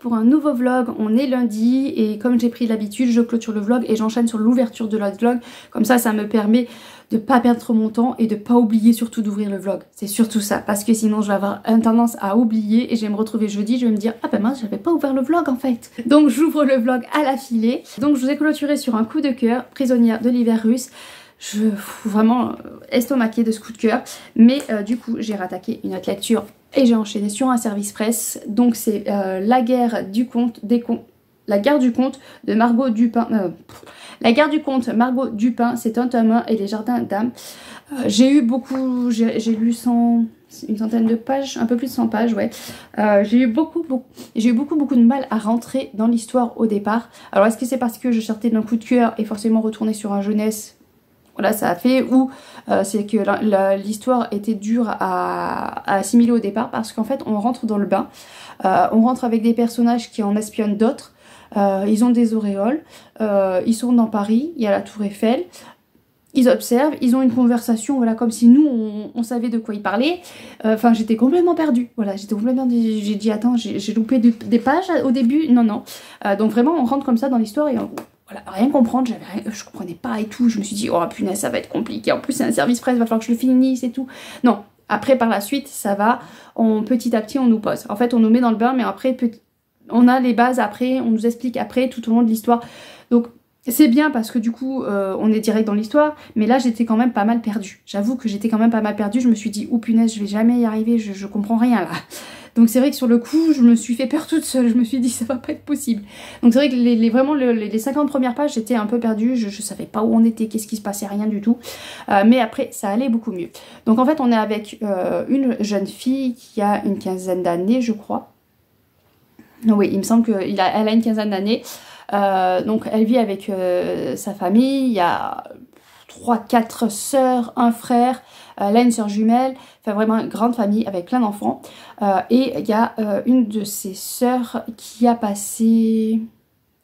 pour un nouveau vlog. On est lundi et comme j'ai pris l'habitude, je clôture le vlog et j'enchaîne sur l'ouverture de l'autre vlog. Comme ça me permet de pas perdre mon temps et de pas oublier surtout d'ouvrir le vlog. C'est surtout ça, parce que sinon je vais avoir une tendance à oublier et je vais me retrouver jeudi, je vais me dire ah ben mince, j'avais pas ouvert le vlog en fait. Donc j'ouvre le vlog à la filée. Donc je vous ai clôturé sur un coup de cœur, prisonnière de l'hiver russe. Je suis vraiment estomaquée de ce coup de cœur, mais du coup j'ai rattaqué une autre lecture et j'ai enchaîné sur un service presse. Donc c'est La guerre du comte La guerre du comte de Margot Dupin. La guerre du comte Margot Dupin, c'est un tome 1 et les jardins d'âme. J'ai lu une centaine de pages, un peu plus de 100 pages, ouais. J'ai eu beaucoup de mal à rentrer dans l'histoire au départ. Alors est-ce que c'est parce que je sortais d'un coup de cœur et forcément retourner sur un jeunesse? Voilà, ça a fait, ou c'est que l'histoire était dure à assimiler au départ parce qu'en fait on rentre dans le bain, on rentre avec des personnages qui en espionnent d'autres, ils ont des auréoles, ils sont dans Paris, il y a la tour Eiffel, ils observent, ils ont une conversation, voilà, comme si nous on savait de quoi ils parlaient. Enfin j'étais complètement perdue, voilà, j'ai dit attends, j'ai loupé des pages au début, non. Donc vraiment on rentre comme ça dans l'histoire et voilà, rien comprendre, je comprenais pas et tout, je me suis dit oh punaise ça va être compliqué, en plus c'est un service presse, il va falloir que je le finisse et tout. Non, après par la suite ça va, petit à petit on nous pose, en fait on nous met dans le bain mais après on a les bases après, on nous explique après tout au long de l'histoire. Donc c'est bien parce que du coup on est direct dans l'histoire, mais là j'étais quand même pas mal perdue, j'avoue que j'étais quand même pas mal perdue, je me suis dit oh punaise je vais jamais y arriver, je comprends rien là. Donc c'est vrai que sur le coup, je me suis fait peur toute seule, je me suis dit ça va pas être possible. Donc c'est vrai que vraiment les 50 premières pages, j'étais un peu perdue, je savais pas où on était, qu'est-ce qui se passait, rien du tout. Mais après, ça allait beaucoup mieux. Donc en fait, on est avec une jeune fille qui a une quinzaine d'années, je crois. Oui, il me semble qu'elle a une quinzaine d'années. Donc elle vit avec sa famille, il y a 3-4 sœurs, un frère, là une sœur jumelle, enfin vraiment une grande famille avec plein d'enfants. Et il y a une de ses sœurs qui a passé...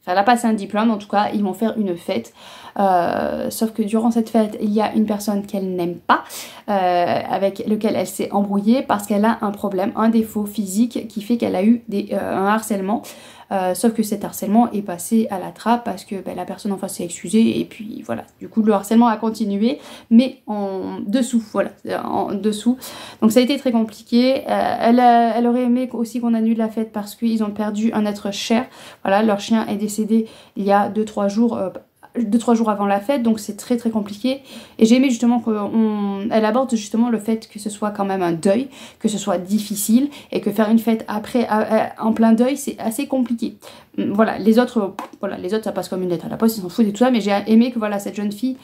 Enfin, elle a passé un diplôme, en tout cas, ils vont faire une fête. Sauf que durant cette fête, il y a une personne qu'elle n'aime pas, avec lequel elle s'est embrouillée parce qu'elle a un problème, un défaut physique qui fait qu'elle a eu un harcèlement. Sauf que cet harcèlement est passé à la trappe parce que la personne en face s'est excusée et puis voilà, du coup le harcèlement a continué mais en dessous, voilà, en dessous. Donc ça a été très compliqué. Elle aurait aimé aussi qu'on annule la fête parce qu'ils ont perdu un être cher. Voilà, leur chien est décédé il y a 2-3 jours. 2-3 jours avant la fête, donc c'est très compliqué. Et j'ai aimé justement qu'elle aborde justement le fait que ce soit quand même un deuil, que ce soit difficile et que faire une fête après en plein deuil c'est assez compliqué. Voilà, les autres ça passe comme une lettre à la poste, ils s'en foutent et tout ça, mais j'ai aimé que voilà, cette jeune fille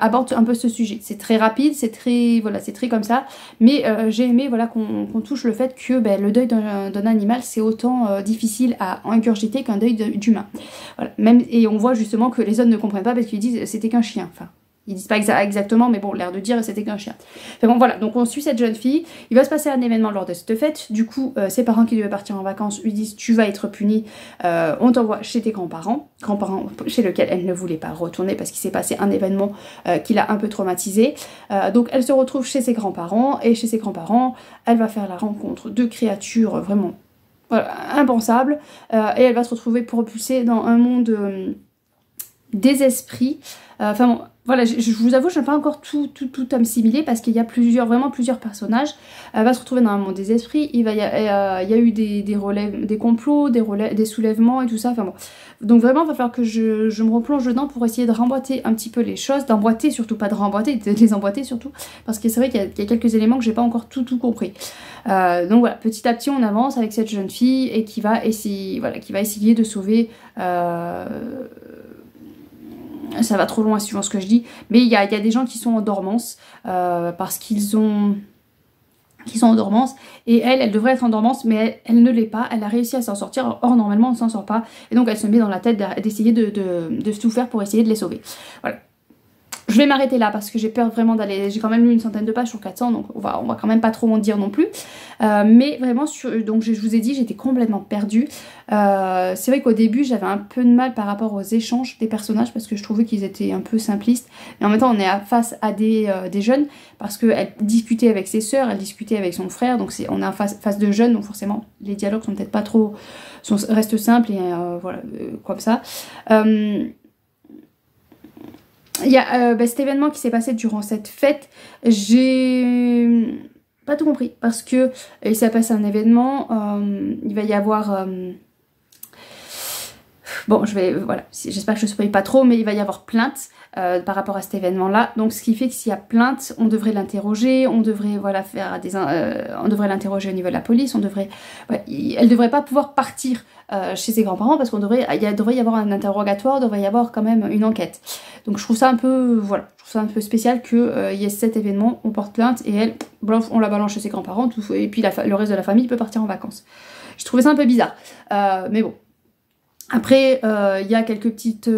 aborde un peu ce sujet. C'est très rapide, c'est très comme ça, mais j'ai aimé voilà, qu'on touche le fait que le deuil d'un animal c'est autant difficile à ingurgiter qu'un deuil d'humain. Voilà. Et on voit justement que les autres ne comprennent pas parce qu'ils disent c'était qu'un chien. Enfin, ils disent pas exactement, mais bon, l'air de dire c'était qu'un chien. Enfin bon, voilà, donc on suit cette jeune fille. Il va se passer un événement lors de cette fête. Du coup, ses parents qui devaient partir en vacances lui disent tu vas être puni, on t'envoie chez tes grands-parents chez lesquels elle ne voulait pas retourner parce qu'il s'est passé un événement qui l'a un peu traumatisée. Donc elle se retrouve chez ses grands-parents et chez ses grands-parents, elle va faire la rencontre de créatures vraiment impensables et elle va se retrouver propulsée dans un monde des esprits. Enfin bon, voilà, je vous avoue, je n'ai pas encore tout à me simuler parce qu'il y a vraiment plusieurs personnages. Elle va se retrouver dans un monde des esprits. Il y a eu des complots, des soulèvements et tout ça. Enfin bon. Donc vraiment, il va falloir que je me replonge dedans pour essayer de remboîter un petit peu les choses. D'emboîter surtout, pas de remboîter, de les emboîter surtout. Parce que c'est vrai qu'il y a quelques éléments que j'ai pas encore tout compris. Donc voilà, petit à petit on avance avec cette jeune fille et qui va essayer de sauver... ça va trop loin suivant ce que je dis, mais il y a des gens qui sont en dormance parce qui sont en dormance et elle devrait être en dormance mais elle ne l'est pas, elle a réussi à s'en sortir, or normalement on s'en sort pas et donc elle se met dans la tête d'essayer de tout faire pour essayer de les sauver. Voilà. Je vais m'arrêter là parce que j'ai peur vraiment d'aller... J'ai quand même lu une centaine de pages sur 400, donc on va quand même pas trop en dire non plus. Mais vraiment, donc je vous ai dit, j'étais complètement perdue. C'est vrai qu'au début, j'avais un peu de mal par rapport aux échanges des personnages parce que je trouvais qu'ils étaient un peu simplistes. Et en même temps, on est face à des jeunes parce qu'elle discutait avec ses sœurs, elle discutait avec son frère, donc on est en face de jeunes, donc forcément, les dialogues sont peut-être pas trop... restent simples et voilà, comme ça. Il y a cet événement qui s'est passé durant cette fête, j'ai pas tout compris parce que il s'est passé un événement, il va y avoir... bon, voilà, j'espère que je ne spoil pas trop, mais il va y avoir plainte par rapport à cet événement-là. Donc, ce qui fait que s'il y a plainte, on devrait l'interroger, on devrait voilà on devrait l'interroger au niveau de la police, elle devrait pas pouvoir partir chez ses grands-parents parce il devrait y avoir un interrogatoire, il devrait y avoir quand même une enquête. Donc, je trouve ça un peu, voilà, je trouve ça un peu spécial que y ait cet événement, on porte plainte et elle, bref, on la balance chez ses grands-parents, et puis le reste de la famille peut partir en vacances. Je trouvais ça un peu bizarre, mais bon. Après, il y a quelques petites...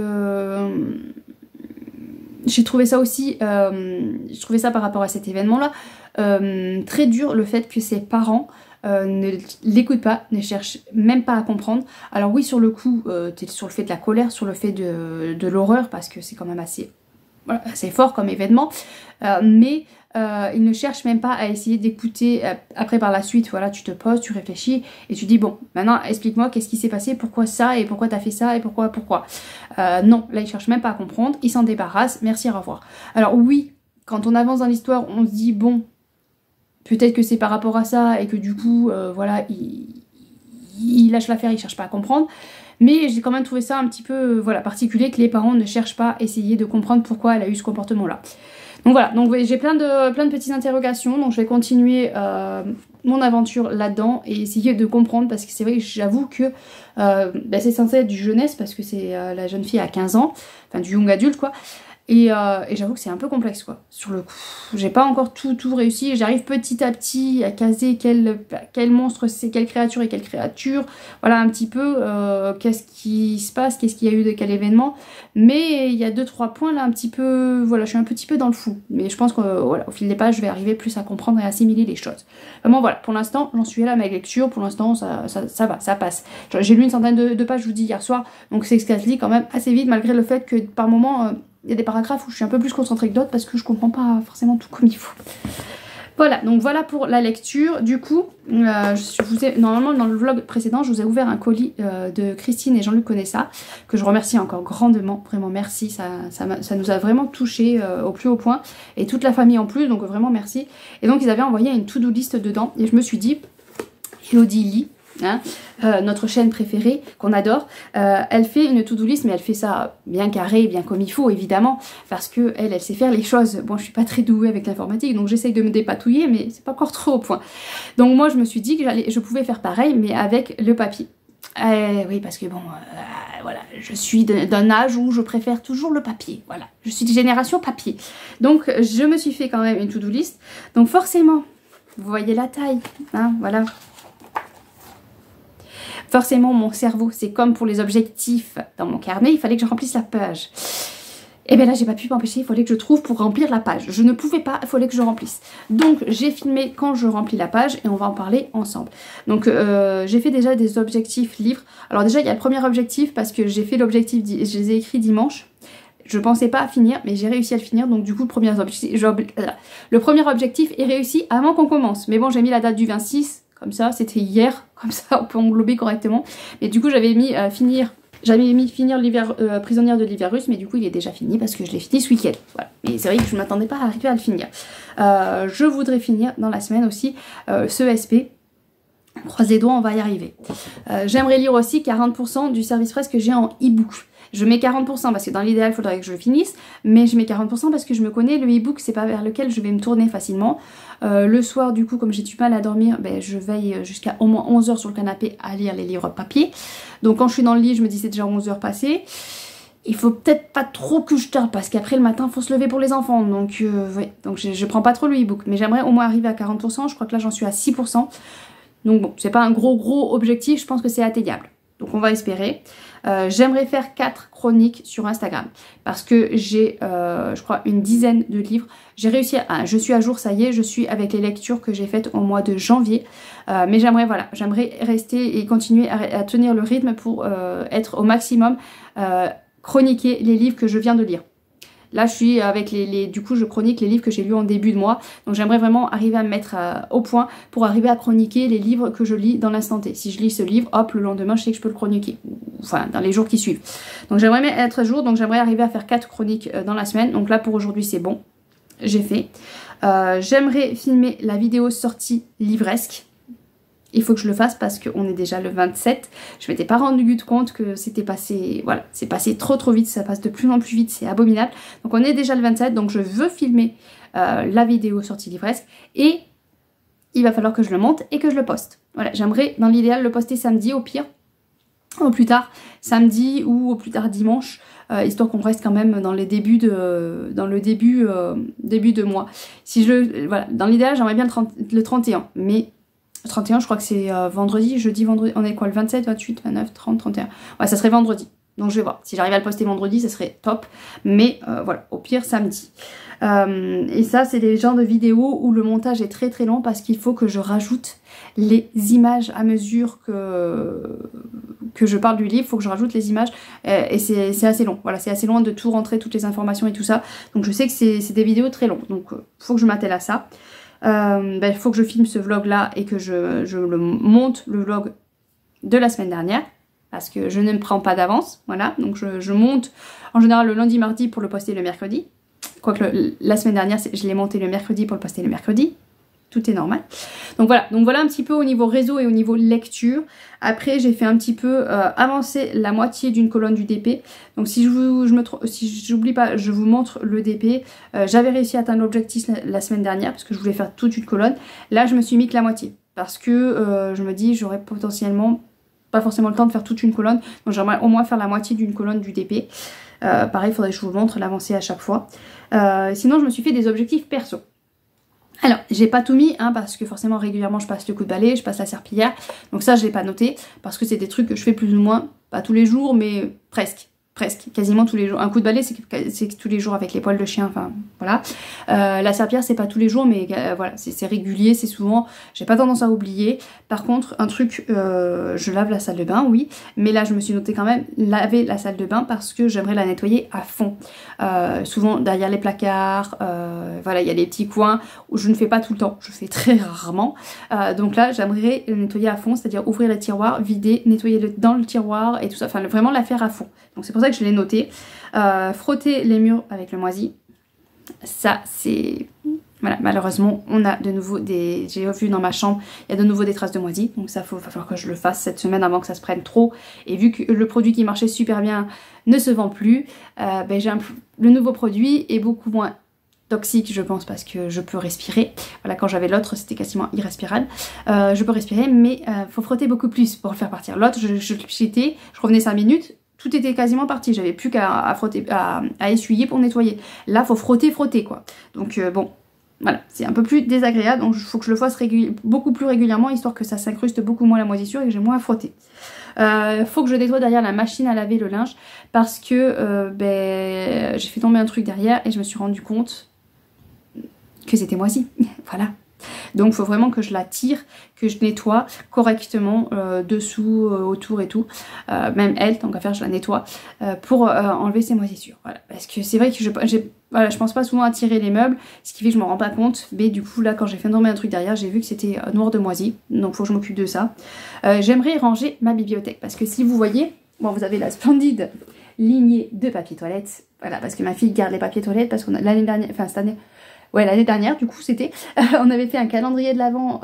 j'ai trouvé ça aussi, je trouvais ça par rapport à cet événement-là, très dur le fait que ses parents ne l'écoutent pas, ne cherchent même pas à comprendre. Alors oui, sur le coup, t'es sur le fait de la colère, sur le fait de l'horreur, parce que c'est quand même assez fort comme événement, mais... il ne cherche même pas à essayer d'écouter. Après par la suite, voilà, tu te poses, tu réfléchis et tu dis bon, maintenant explique-moi qu'est-ce qui s'est passé, pourquoi ça et pourquoi t'as fait ça et pourquoi. Non, là il cherche même pas à comprendre, il s'en débarrasse, merci, au revoir. Alors oui, quand on avance dans l'histoire, on se dit bon, peut-être que c'est par rapport à ça et que du coup, voilà, il lâche l'affaire, il cherche pas à comprendre. Mais j'ai quand même trouvé ça un petit peu voilà, particulier que les parents ne cherchent pas à essayer de comprendre pourquoi elle a eu ce comportement-là. Donc voilà, donc j'ai plein de petites interrogations, donc je vais continuer mon aventure là-dedans et essayer de comprendre parce que c'est vrai que j'avoue que c'est censé être du jeunesse parce que c'est la jeune fille à 15 ans, enfin du young adulte quoi. Et j'avoue que c'est un peu complexe quoi, sur le coup. J'ai pas encore tout réussi, j'arrive petit à petit à caser quel monstre c'est, quelle créature et quelle créature. Voilà un petit peu qu'est-ce qui se passe, qu'est-ce qu'il y a eu de quel événement. Mais il y a 2-3 points là un petit peu, voilà je suis un petit peu dans le flou. Mais je pense que voilà, au fil des pages je vais arriver plus à comprendre et à assimiler les choses. Vraiment voilà, pour l'instant j'en suis là à ma lecture, pour l'instant ça va, ça passe. J'ai lu une centaine de pages je vous dis hier soir, donc c'est ce que ça se lit quand même assez vite malgré le fait que par moments... il y a des paragraphes où je suis un peu plus concentrée que d'autres parce que je comprends pas forcément tout comme il faut. Voilà, donc voilà pour la lecture. Du coup, normalement dans le vlog précédent, je vous ai ouvert un colis de Christine et Jean-Luc Conessa, que je remercie encore grandement, vraiment merci, ça nous a vraiment touché au plus haut point, et toute la famille en plus, donc vraiment merci. Et donc ils avaient envoyé une to-do list dedans, et je me suis dit, Elodie lit, hein, notre chaîne préférée qu'on adore, elle fait une to-do list mais elle fait ça bien carré, bien comme il faut évidemment parce que elle sait faire les choses. Bon, je suis pas très douée avec l'informatique donc j'essaye de me dépatouiller mais c'est pas encore trop au point. Donc moi je me suis dit que je pouvais faire pareil mais avec le papier. Oui parce que bon voilà, je suis d'un âge où je préfère toujours le papier, voilà, je suis de génération papier. Donc je me suis fait quand même une to-do list, donc forcément vous voyez la taille, hein, voilà. Forcément, mon cerveau, c'est comme pour les objectifs dans mon carnet, il fallait que je remplisse la page. Et bien là, j'ai pas pu m'empêcher, il fallait que je trouve pour remplir la page. Je ne pouvais pas, il fallait que je remplisse. Donc, j'ai filmé quand je remplis la page et on va en parler ensemble. Donc, j'ai fait déjà des objectifs livres. Alors déjà, il y a le premier objectif parce que j'ai fait l'objectif, je les ai écrits dimanche. Je pensais pas finir, mais j'ai réussi à le finir. Donc du coup, le premier objectif est réussi avant qu'on commence. Mais bon, j'ai mis la date du 26. Comme ça, c'était hier, comme ça on peut englober correctement. Mais du coup j'avais mis finir l'hiver prisonnière de l'hiver russe, mais du coup il est déjà fini parce que je l'ai fini ce week-end. Voilà. Mais c'est vrai que je ne m'attendais pas à arriver à le finir. Je voudrais finir dans la semaine aussi ce SP. On croise les doigts, on va y arriver. J'aimerais lire aussi 40% du service presse que j'ai en e-book. Je mets 40% parce que dans l'idéal, il faudrait que je le finisse, mais je mets 40% parce que je me connais, le e-book, c'est pas vers lequel je vais me tourner facilement. Le soir, du coup, comme j'ai du mal à dormir, ben, je veille jusqu'à au moins 11 h sur le canapé à lire les livres papier. Donc quand je suis dans le lit, je me dis c'est déjà 11 h passées. Il faut peut-être pas trop que je tarde parce qu'après le matin, il faut se lever pour les enfants. Donc, ouais. Donc je prends pas trop le e-book, mais j'aimerais au moins arriver à 40%. Je crois que là, j'en suis à 6%. Donc bon, c'est pas un gros objectif, je pense que c'est atteignable. Donc on va espérer. J'aimerais faire 4 chroniques sur Instagram parce que j'ai, je crois, une dizaine de livres. J'ai réussi à... je suis à jour, ça y est, je suis avec les lectures que j'ai faites au mois de janvier. Mais j'aimerais, voilà, j'aimerais rester et continuer à tenir le rythme pour être au maximum, chroniquer les livres que je viens de lire. Là, je suis avec du coup, je chronique les livres que j'ai lus en début de mois. Donc, j'aimerais vraiment arriver à me mettre au point pour arriver à chroniquer les livres que je lis dans l'instant T. Si je lis ce livre, hop, le lendemain, je sais que je peux le chroniquer. Enfin, dans les jours qui suivent. Donc, j'aimerais être à jour. Donc, j'aimerais arriver à faire 4 chroniques dans la semaine. Donc là, pour aujourd'hui, c'est bon. J'ai fait. J'aimerais filmer la vidéo sortie livresque. Il faut que je le fasse parce qu'on est déjà le 27. Je m'étais pas rendu compte que c'était passé, voilà, c'est passé trop vite, ça passe de plus en plus vite, c'est abominable. Donc on est déjà le 27, donc je veux filmer la vidéo sortie livresque et il va falloir que je le monte et que je le poste. Voilà, j'aimerais dans l'idéal le poster samedi au pire, au plus tard samedi ou au plus tard dimanche, histoire qu'on reste quand même dans les débuts de, début de mois. Si je, voilà, dans l'idéal j'aimerais bien le 31, mais 31, je crois que c'est vendredi, jeudi, vendredi, on est quoi, le 27, 28, 29, 30, 31. Ouais, ça serait vendredi. Donc je vais voir. Si j'arrive à le poster vendredi, ça serait top. Mais voilà, au pire samedi. Et ça, c'est des genres de vidéos où le montage est très long parce qu'il faut que je rajoute les images à mesure que je parle du livre. Il faut que je rajoute les images et c'est assez long. Voilà, c'est assez long de tout rentrer, toutes les informations et tout ça. Donc je sais que c'est des vidéos très longues. Donc il faut que je m'attelle à ça. Il faut que je filme ce vlog là et que je le monte, le vlog de la semaine dernière parce que je ne me prends pas d'avance, voilà, donc je monte en général le lundi mardi pour le poster le mercredi, quoique la semaine dernière je l'ai monté le mercredi pour le poster le mercredi, tout est normal. Donc voilà un petit peu au niveau réseau et au niveau lecture. Après j'ai fait un petit peu avancer la moitié d'une colonne du DP. Donc si j'oublie pas, je vous montre le DP. J'avais réussi à atteindre l'objectif la semaine dernière parce que je voulais faire toute une colonne. Là je me suis mis que la moitié parce que je me dis j'aurais potentiellement pas forcément le temps de faire toute une colonne. Donc j'aimerais au moins faire la moitié d'une colonne du DP. Pareil, il faudrait que je vous montre l'avancée à chaque fois. Sinon je me suis fait des objectifs perso. Alors, j'ai pas tout mis, hein, parce que forcément régulièrement je passe le coup de balai, je passe la serpillière, donc ça je l'ai pas noté, parce que c'est des trucs que je fais plus ou moins, pas tous les jours, mais presque, quasiment tous les jours. Un coup de balai c'est tous les jours avec les poils de chien, enfin voilà. La serpillière c'est pas tous les jours, mais voilà, c'est régulier, c'est souvent, j'ai pas tendance à oublier. Par contre, un truc, je lave la salle de bain, oui, mais là je me suis noté quand même laver la salle de bain parce que j'aimerais la nettoyer à fond. Souvent derrière les placards, voilà, il y a des petits coins où je ne fais pas tout le temps, je fais très rarement. Donc là j'aimerais le nettoyer à fond, c'est-à-dire ouvrir les tiroirs, vider, nettoyer dans le tiroir et tout ça, enfin vraiment la faire à fond. Donc c'est pour ça que je l'ai noté. Frotter les murs avec le moisi, ça c'est... Voilà, malheureusement on a de nouveau des... J'ai vu dans ma chambre, il y a de nouveau des traces de moisi, donc ça va falloir que je le fasse cette semaine avant que ça se prenne trop. Et vu que le produit qui marchait super bien ne se vend plus, le nouveau produit est beaucoup moins toxique, je pense, parce que je peux respirer. Voilà, quand j'avais l'autre c'était quasiment irrespirable. Je peux respirer, mais faut frotter beaucoup plus pour le faire partir. L'autre je revenais 5 minutes, tout était quasiment parti, j'avais plus qu'à frotter, à essuyer pour nettoyer. Là faut frotter quoi. Donc bon, voilà, c'est un peu plus désagréable, donc il faut que je le fasse beaucoup plus régulièrement, histoire que ça s'incruste beaucoup moins la moisissure et que j'ai moins à frotter. Faut que je nettoie derrière la machine à laver le linge, parce que j'ai fait tomber un truc derrière et je me suis rendu compte que c'était moisi. Voilà. Donc il faut vraiment que je la tire, que je nettoie correctement dessous, autour et tout. Même elle, tant qu'à faire, je la nettoie pour enlever ces moisissures. Voilà. Parce que c'est vrai que je pense pas souvent à tirer les meubles, ce qui fait que je m'en rends pas compte. Mais du coup là quand j'ai fait tomber un truc derrière, j'ai vu que c'était noir de moisi. Donc il faut que je m'occupe de ça. J'aimerais ranger ma bibliothèque parce que si vous voyez, bon, vous avez la splendide lignée de papier toilette. Voilà, parce que ma fille garde les papiers toilettes parce qu'on a l'année dernière, enfin cette année... Ouais, l'année dernière, du coup, c'était... on avait fait un calendrier de l'Avent.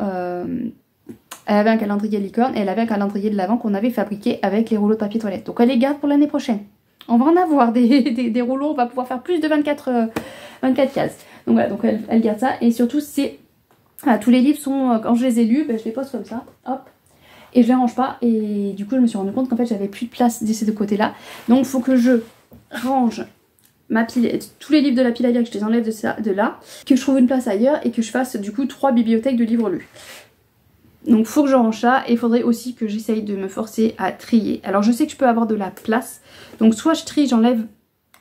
Elle avait un calendrier licorne et elle avait un calendrier de l'Avent qu'on avait fabriqué avec les rouleaux de papier toilette. Donc elle les garde pour l'année prochaine. On va en avoir des rouleaux, on va pouvoir faire plus de 24 cases. Donc voilà, donc elle garde ça. Et surtout, c'est... Voilà, tous les livres sont... Quand je les ai lus, je les pose comme ça. Hop. Et je les range pas. Et du coup, je me suis rendu compte qu'en fait, j'avais plus de place de ces deux côtés-là. Donc il faut que je range... ma pile, tous les livres de la pile à lire, que je les enlève de là, que je trouve une place ailleurs et que je fasse du coup 3 bibliothèques de livres lus. Donc faut que je range ça et il faudrait aussi que j'essaye de me forcer à trier. Alors je sais que je peux avoir de la place, donc soit je trie, j'enlève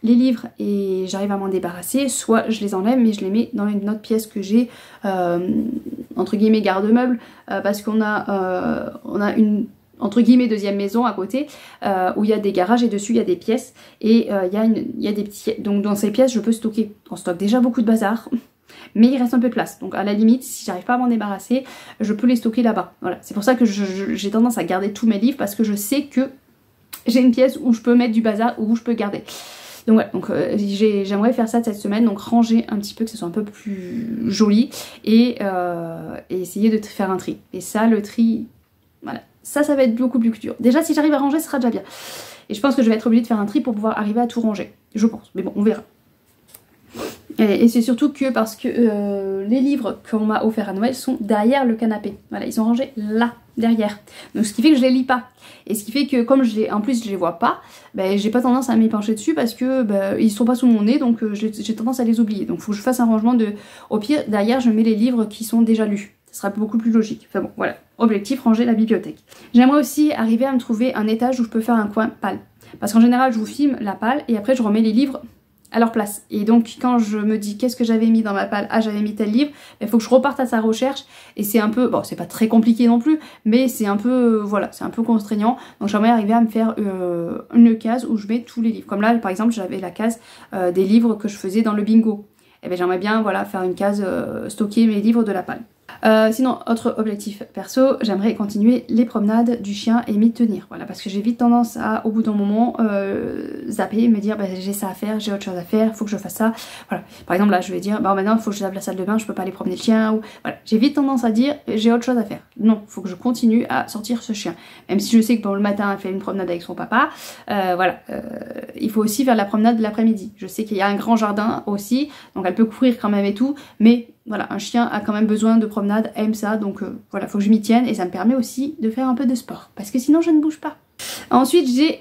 les livres et j'arrive à m'en débarrasser, soit je les enlève mais je les mets dans une autre pièce que j'ai, entre guillemets garde-meuble, parce qu'on a une entre guillemets deuxième maison à côté, où il y a des garages et dessus il y a des pièces et il y a des petits, donc dans ces pièces je peux stocker, on stocke déjà beaucoup de bazar. Mais il reste un peu de place, donc à la limite si j'arrive pas à m'en débarrasser, je peux les stocker là-bas. Voilà, c'est pour ça que j'ai tendance à garder tous mes livres, parce que je sais que j'ai une pièce où je peux mettre du bazar, où je peux garder. Donc voilà, donc j'aimerais faire ça cette semaine, donc ranger un petit peu, que ce soit un peu plus joli, et essayer de faire un tri. Et ça, le tri, voilà, ça va être beaucoup plus dur. Déjà si j'arrive à ranger, ce sera déjà bien. Et je pense que je vais être obligée de faire un tri pour pouvoir arriver à tout ranger, je pense, mais bon, on verra. Et c'est surtout que parce que les livres qu'on m'a offerts à Noël sont derrière le canapé. Voilà, ils sont rangés là, derrière. Donc ce qui fait que je les lis pas. Et ce qui fait que comme en plus je les vois pas, ben, j'ai pas tendance à m'y pencher dessus parce que ils sont pas sous mon nez, donc j'ai tendance à les oublier. Donc il faut que je fasse un rangement de... Au pire, derrière je mets les livres qui sont déjà lus. Ce sera beaucoup plus logique. Enfin bon, voilà. Objectif, ranger la bibliothèque. J'aimerais aussi arriver à me trouver un étage où je peux faire un coin palle. Parce qu'en général, je vous filme la palle et après je remets les livres à leur place. Et donc quand je me dis qu'est-ce que j'avais mis dans ma palle, ah j'avais mis tel livre, il faut que je reparte à sa recherche et c'est un peu, bon c'est pas très compliqué non plus, mais c'est un peu, voilà, c'est un peu contraignant. Donc j'aimerais arriver à me faire une case où je mets tous les livres. Comme là par exemple j'avais la case des livres que je faisais dans le bingo. Et bien j'aimerais bien voilà faire une case stocker mes livres de la palle. Sinon, autre objectif perso, j'aimerais continuer les promenades du chien et m'y tenir. Voilà, parce que j'ai vite tendance à, au bout d'un moment, zapper, me dire j'ai ça à faire, j'ai autre chose à faire, faut que je fasse ça. Voilà. Par exemple, là, je vais dire maintenant, il faut que je lave la salle de bain, je peux pas aller promener le chien. Ou... Voilà, j'ai vite tendance à dire j'ai autre chose à faire. Non, faut que je continue à sortir ce chien. Même si je sais que bon, le matin, elle fait une promenade avec son papa. Voilà, il faut aussi faire la promenade de l'après-midi. Je sais qu'il y a un grand jardin aussi, donc elle peut courir quand même et tout, mais voilà, un chien a quand même besoin de promenade, aime ça, donc voilà, faut que je m'y tienne et ça me permet aussi de faire un peu de sport, parce que sinon je ne bouge pas. Ensuite j'ai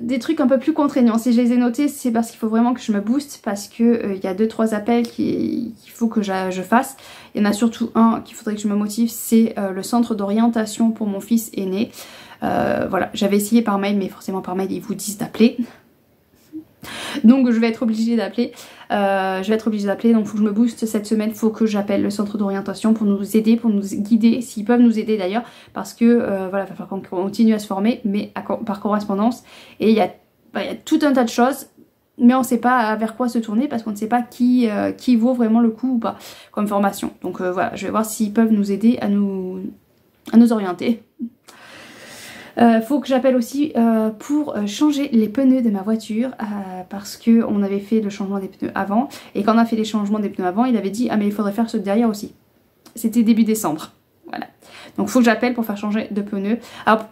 des trucs un peu plus contraignants, si je les ai notés c'est parce qu'il faut vraiment que je me booste, parce que il y a 2-3 appels qu'il faut que je fasse. Il y en a surtout un qu'il faudrait que je me motive, c'est le centre d'orientation pour mon fils aîné. Voilà, j'avais essayé par mail, mais forcément par mail ils vous disent d'appeler. Donc je vais être obligée d'appeler, donc il faut que je me booste cette semaine, il faut que j'appelle le centre d'orientation pour nous aider, pour nous guider, s'ils peuvent nous aider d'ailleurs, parce que voilà, il va falloir qu'on continue à se former, mais par correspondance, et il y a tout un tas de choses, mais on ne sait pas vers quoi se tourner, parce qu'on ne sait pas qui vaut vraiment le coup ou pas, comme formation. Donc voilà, je vais voir s'ils peuvent nous aider à nous orienter. Faut que j'appelle aussi pour changer les pneus de ma voiture, parce que on avait fait le changement des pneus avant, et quand on a fait les changements des pneus avant, il avait dit ah mais il faudrait faire ceux de derrière aussi. C'était début décembre, voilà. Donc faut que j'appelle pour faire changer de pneus. Alors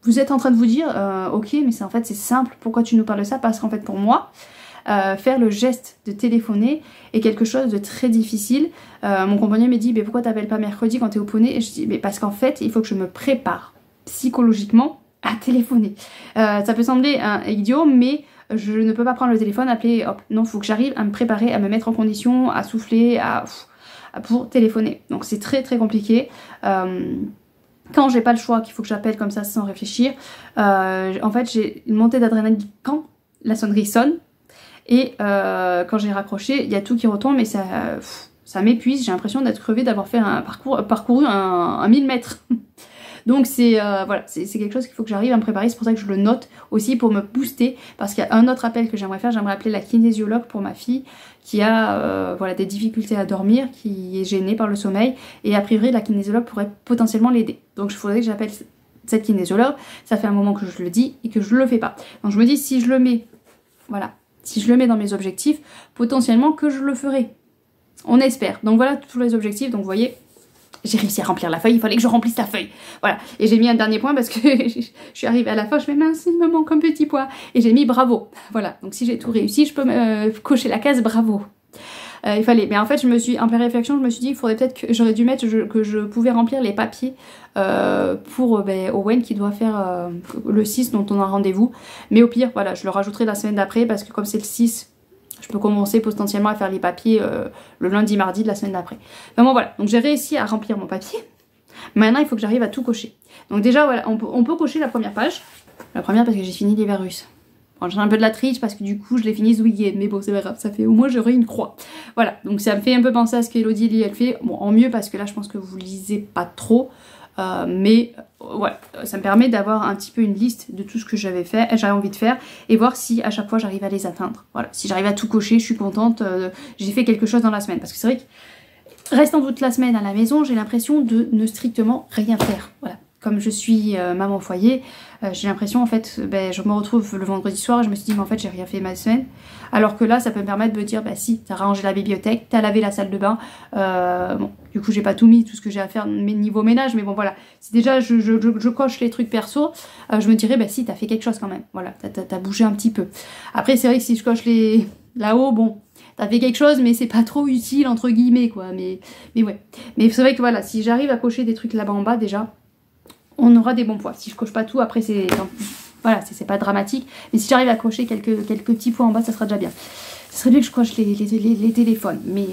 vous êtes en train de vous dire ok mais en fait c'est simple, pourquoi tu nous parles de ça? Parce qu'en fait pour moi faire le geste de téléphoner est quelque chose de très difficile. Mon compagnon me dit mais pourquoi t'appelles pas mercredi quand t'es au poney? Et je dis mais parce qu'en fait il faut que je me prépare psychologiquement à téléphoner. Ça peut sembler idiot, mais je ne peux pas prendre le téléphone, appeler, hop, non, il faut que j'arrive à me préparer, à me mettre en condition, à souffler, pour téléphoner. Donc c'est très très compliqué. Quand j'ai pas le choix, qu'il faut que j'appelle comme ça sans réfléchir, en fait j'ai une montée d'adrénaline quand la sonnerie sonne, et quand j'ai raccroché, il y a tout qui retombe, mais ça m'épuise, j'ai l'impression d'être crevée, d'avoir fait parcouru un 1000 mètres. Donc c'est voilà, c'est quelque chose qu'il faut que j'arrive à me préparer, c'est pour ça que je le note aussi pour me booster, parce qu'il y a un autre appel que j'aimerais faire, j'aimerais appeler la kinésiologue pour ma fille qui a voilà, des difficultés à dormir, qui est gênée par le sommeil, et a priori la kinésiologue pourrait potentiellement l'aider. Donc il faudrait que j'appelle cette kinésiologue, ça fait un moment que je le dis et que je le fais pas. Donc je me dis si je le mets, voilà, si je le mets dans mes objectifs, potentiellement que je le ferai. On espère. Donc voilà tous les objectifs, donc vous voyez... J'ai réussi à remplir la feuille, il fallait que je remplisse la feuille. Voilà, et j'ai mis un dernier point parce que je suis arrivée à la fin, je me mince, il me manque un petit point. Et j'ai mis bravo. Voilà, donc si j'ai tout réussi, je peux cocher la case bravo. Il fallait, mais en fait, en pleine réflexion, je me suis dit, il faudrait peut-être que j'aurais dû mettre que je pouvais remplir les papiers pour Owen qui doit faire le 6 dont on a rendez-vous. Mais au pire, voilà, je le rajouterai la semaine d'après parce que comme c'est le 6... je peux commencer potentiellement à faire les papiers le lundi, mardi de la semaine d'après. Vraiment voilà, donc j'ai réussi à remplir mon papier. Maintenant, il faut que j'arrive à tout cocher. Donc déjà, voilà, on peut cocher la première page. La première parce que j'ai fini les vers russes. Bon, j'ai un peu de la triche parce que du coup, je l'ai fini ce week-end. Mais bon, c'est pas grave, ça fait au moins j'aurai une croix. Voilà, donc ça me fait un peu penser à ce qu'Elodie, elle fait. Bon, en mieux parce que là, je pense que vous lisez pas trop. Mais voilà, ça me permet d'avoir un petit peu une liste de tout ce que j'avais envie de faire et voir si à chaque fois j'arrive à les atteindre. Voilà, si j'arrive à tout cocher, je suis contente, j'ai fait quelque chose dans la semaine. Parce que c'est vrai que restant toute la semaine à la maison, j'ai l'impression de ne strictement rien faire. Voilà. Comme je suis maman au foyer, j'ai l'impression en fait, je me retrouve le vendredi soir et je me suis dit mais en fait j'ai rien fait ma semaine. Alors que là ça peut me permettre de me dire bah si, t'as rangé la bibliothèque, t'as lavé la salle de bain, bon du coup j'ai pas tout mis, tout ce que j'ai à faire niveau ménage, mais bon voilà, si déjà je coche les trucs perso, je me dirais bah si t'as fait quelque chose quand même, voilà, t'as bougé un petit peu. Après c'est vrai que si je coche les là-haut, bon, t'as fait quelque chose mais c'est pas trop utile entre guillemets quoi, mais ouais. Mais c'est vrai que voilà, si j'arrive à cocher des trucs là-bas en bas déjà, on aura des bons points. Si je coche pas tout, après c'est voilà, c'est pas dramatique. Mais si j'arrive à cocher quelques petits points en bas, ça sera déjà bien. Ça serait bien que je coche les téléphones. Mais